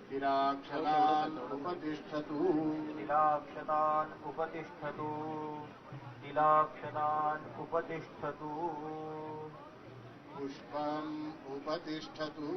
तिलाक्षदान् उपतिष्ठतु तिलाक्षदान् उपतिष्ठतु तिलाक्षदान् उपतिष्ठतु पुष्पम् उपतिष्ठतु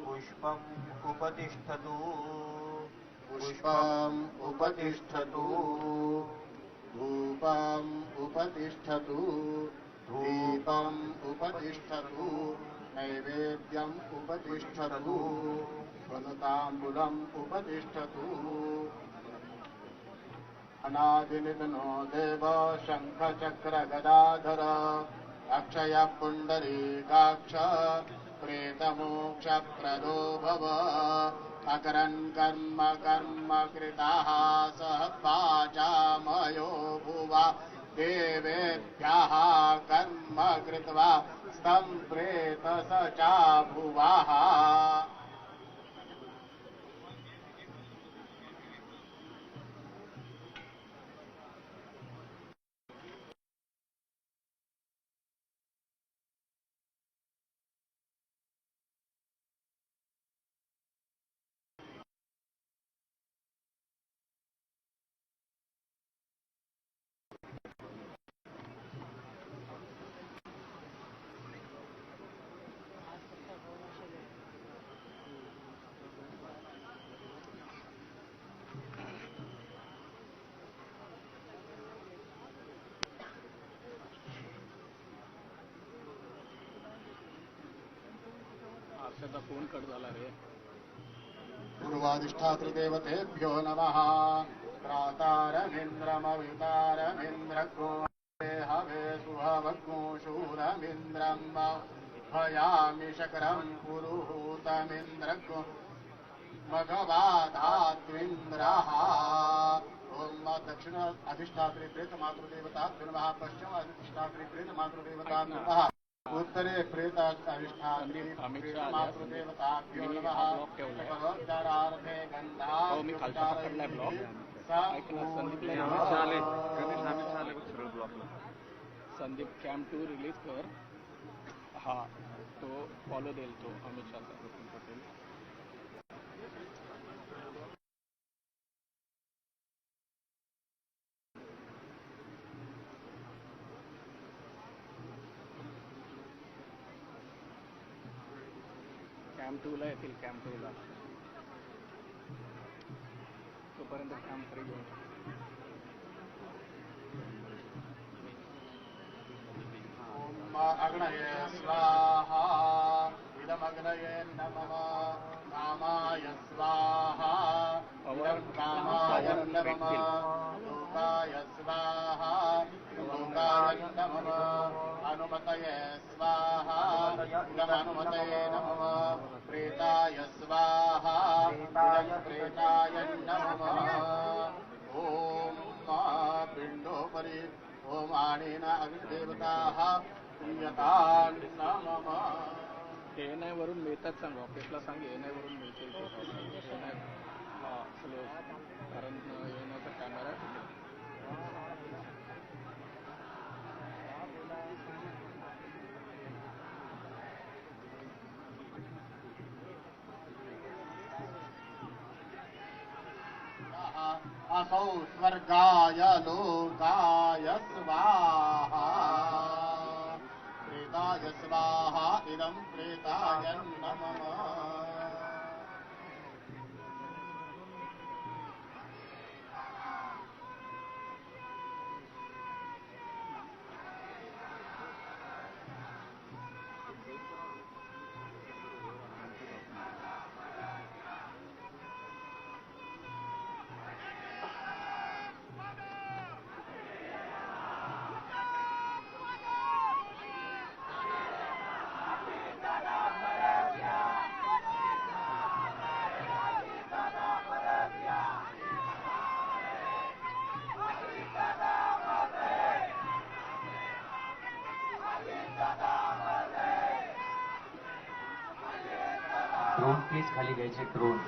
पुष्पम् उपतिष्ठतु पुष्पम् उपतिष्ठतु धूपम् उपतिष्ठतु दीपम् उपतिष्ठतु नैवेद्यम् उपतिष्ठतु स्वनुताम्बुलम् उपतिष्ठतु अनादिनिधनो देव शङ्खचक्रगदाधर अक्षय पुण्डरीकाक्ष प्रेतमोक्षप्रदो भव अकरन् कर्म कर्म कृताः सह वाचामयो भुवा देवेभ्यः कर्म कृत्वा स्तं प्रेत स चा भुवः फोन कट झाला रे. पूर्वाधिष्ठातृदेवतेभ्यो नमः. प्रातारमिन्द्रमवितारमिन्द्रको हवे सुहवग्नो शूरमिन्द्रम् भयामि शकरं पुरुहूतमिन्द्रको मघवाधात्विन्द्रः. ओम दक्षिण अधिष्ठात्री प्रेत मातृदेवताभ्यो नमः. पश्चिम अधिष्ठात्री प्रेत मातृदेवताभ्यो नमः. उत्तरे प्रेत अधिष्ठात्री प्रेत मातृदेवताभ्यो नमः. सकलोद्धारार्थे संदीप कॅम्प 2 रिलीज कर. हा तो फॉलो देईल तो अमित शहाचा. कॅम्प 2 ला येतील. कॅम्प 2 ला तोपर्यंत कॅम्प 3 घेऊन ओम अग्नये स्वाहा. इदमग्नये नमः. कामाय स्वाहा. इदं कामाय नमः. लोकाय स्वाहा. लोकाय नमः. अनुमतये स्वाहा. इदमनुमतये नमः. प्रेताय स्वाहा. इदं प्रेताय नमः. ओम पिंडोपरि ओम आणेन अग्निदेवताः प्रियतान् नमः. एएनआय वरून मिळतात सांग. ऑफिसला सांग एएनआय वरून मिळतील. स्लो कारण एएनआयचा कॅमेरा असौ स्वर्गाय लोकाय स्वाहा. प्रेताय स्वाहा. इदं प्रेताय नमः. ड्रोन प्लीज खाली घ्यायचे. ड्रोन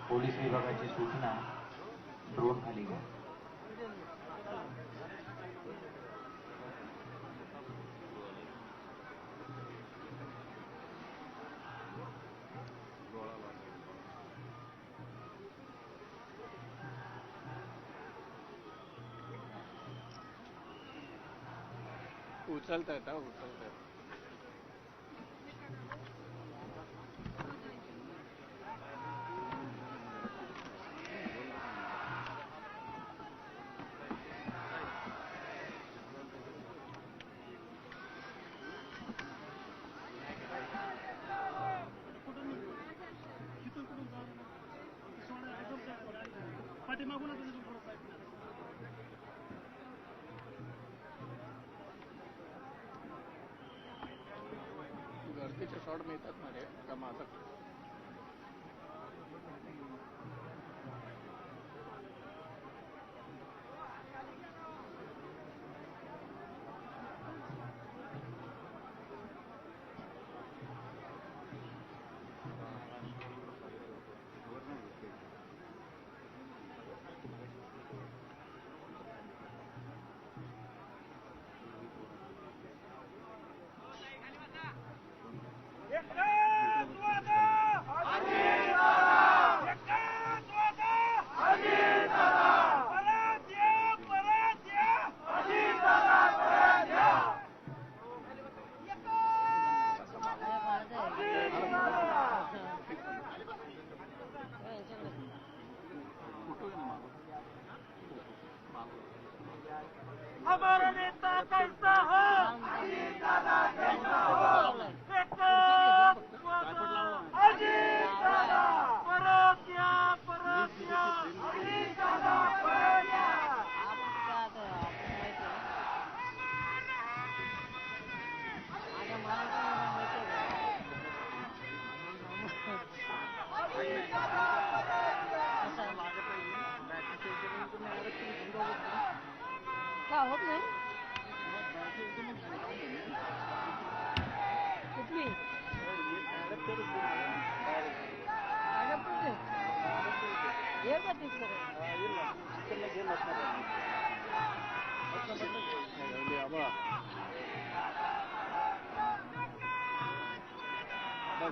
पोलीस विभागाची सूचना. ड्रोन खाली घ्या. उचलतायत उचलतायत. गर्दीचे शॉट मिळतात ना रे का माझा. हमारा नेता कैसा हो, अजीत दादा कैसा हो, अजीत दादा परत्या परत्या, अजीत दादा परत्या. का होत नाही कुठली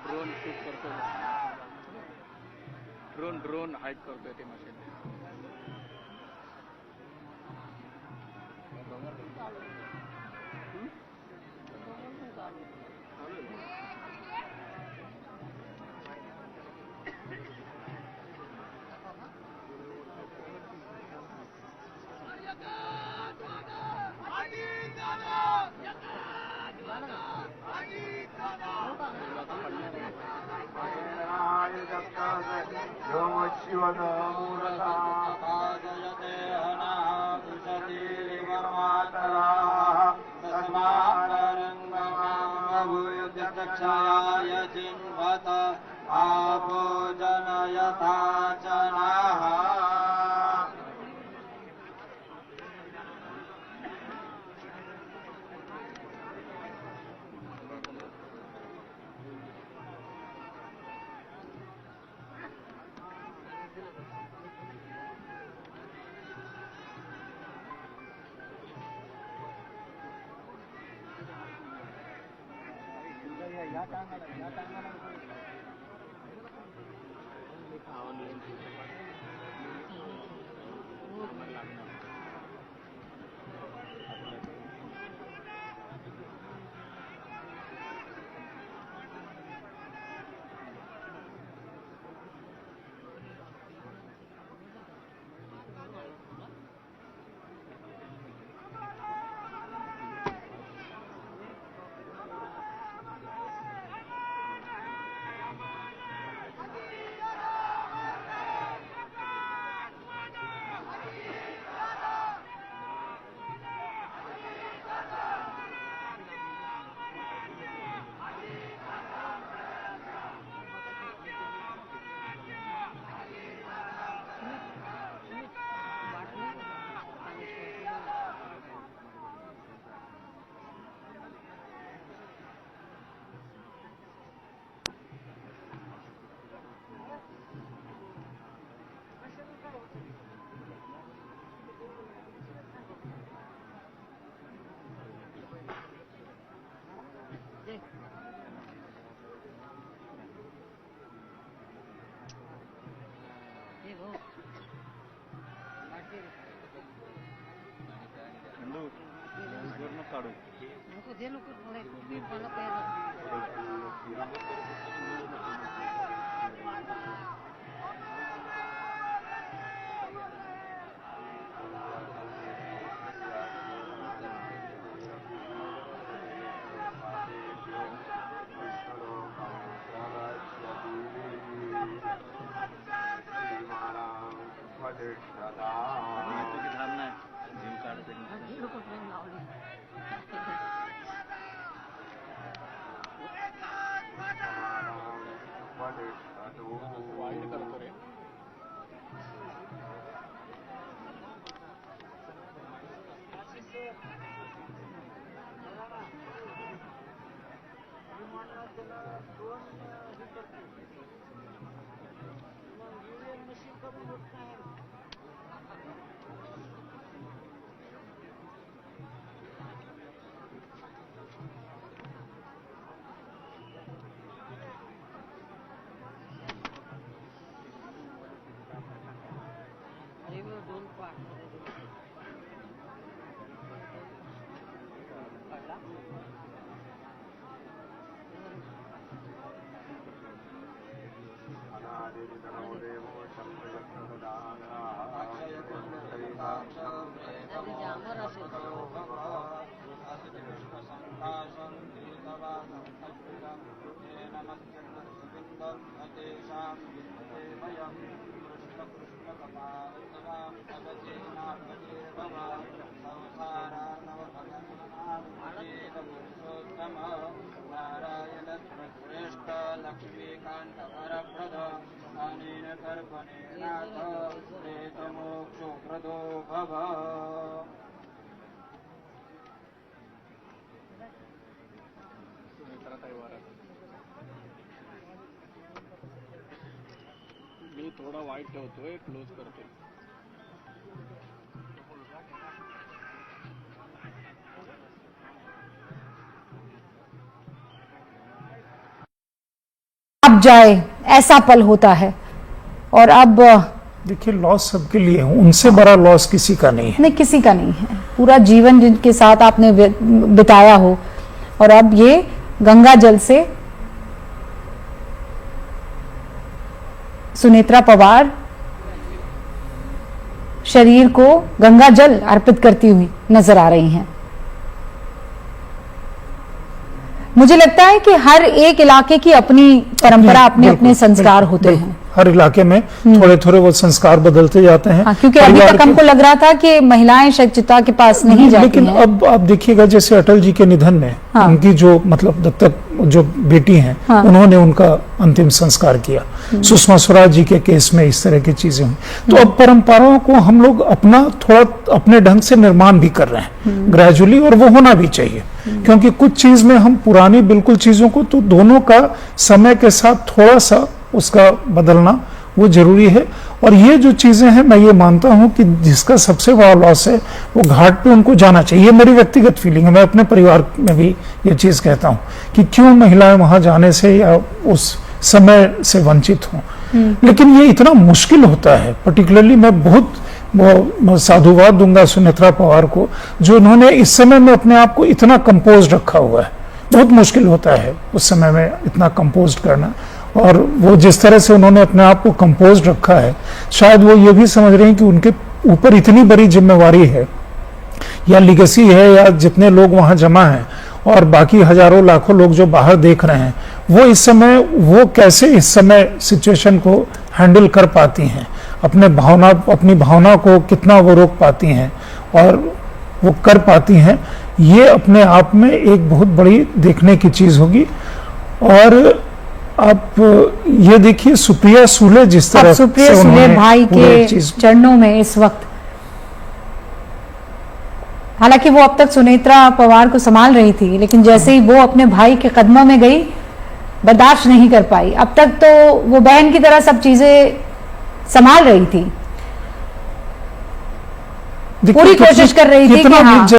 ड्रोन शूट करतो. ड्रोन हाईक करतोय ते मशीन. क्षयाय चिन्वत आपो जनयथा जनाः. वाईड करतो रे. मी थोडा वाईट ठेवतोय, क्लोज करतोय. अब जाए ऐसा पल होता है. और अब देखिए, लॉस सबके लिए है, उनसे बड़ा लॉस किसी का नहीं है. नहीं, किसी का नहीं है. पूरा जीवन जिनके साथ आपने बिताया हो, और अब ये गंगा जल से सुनेत्रा पवार शरीर को गंगा जल अर्पित करती हुई नजर आ रही हैं. मुझे लगता है कि हर एक इलाके की अपनी परंपरा, अपने अपने संस्कार होते हैं. हर इलाके में थोड़े थोड़े वो संस्कार बदलते जाते हैं. हाँ, क्योंकि अभी तक हमको लग रहा था कि महिलाएं शव चिता के पास नहीं जाती लेकिन हैं. अब आप देखिएगा, जैसे अटल जी के निधन में उनकी जो मतलब दत्तक जो बेटी हैं, उन्होंने उनका अंतिम संस्कार किया. सुषमा स्वराज जी के केस में इस तरह की चीजें हुई. तो अब परंपराओं को हम लोग अपना थोड़ा अपने ढंग से निर्माण भी कर रहे हैं ग्रेजुअली, और वो होना भी चाहिए. क्योंकि कुछ चीज में हम पुरानी बिल्कुल चीजों को, तो दोनों का समय के साथ थोड़ा सा उसका बदलना वो जरूरी है. और ये जो चीजें हैं, मैं ये मानता हूं कि जिसका सबसे बड़ा लॉस है वो घाट पे उनको जाना चाहिए. ये मेरी व्यक्तिगत फीलिंग है. मैं अपने परिवार में भी ये चीज कहता हूं कि क्यों महिलाएं वहां जाने से या उस समय से वंचित हों. लेकिन ये इतना मुश्किल होता है. पर्टिकुलरली मैं बहुत साधुवाद दूंगा सुनेत्रा पवार को, जो उन्होंने इस समय में अपने आप को इतना कंपोज रखा हुआ है. बहुत मुश्किल होता है उस समय में इतना कंपोज करना. और वो जिस तरह से उन्होंने अपने आप को कंपोज रखा है, शायद वो ये भी समझ रहे हैं कि उनके ऊपर इतनी बड़ी जिम्मेवारी है या लिगेसी है, या जितने लोग वहां जमा हैं और बाकी हजारों लाखों लोग जो बाहर देख रहे हैं, वो इस समय वो कैसे इस समय सिचुएशन को हैंडल कर पाती हैं, अपनी भावना को कितना वो रोक पाती हैं और वो कर पाती हैं. ये अपने आप में एक बहुत बड़ी देखने की चीज होगी. और आप ये देखिए, सुप्रिया सुले जिस तरह सुप्रिया सुले भाई के चरणों में इस वक्त, हालांकि वो अब तक सुनेत्रा पवार को संभाल रही थी, लेकिन जैसे ही वो अपने भाई के कदमों में गई, बर्दाश्त नहीं कर पाई. अब तक तो वो बहन की तरह सब चीजें संभाल रही थी, पूरी कोशिश कर रही थी कि हाँ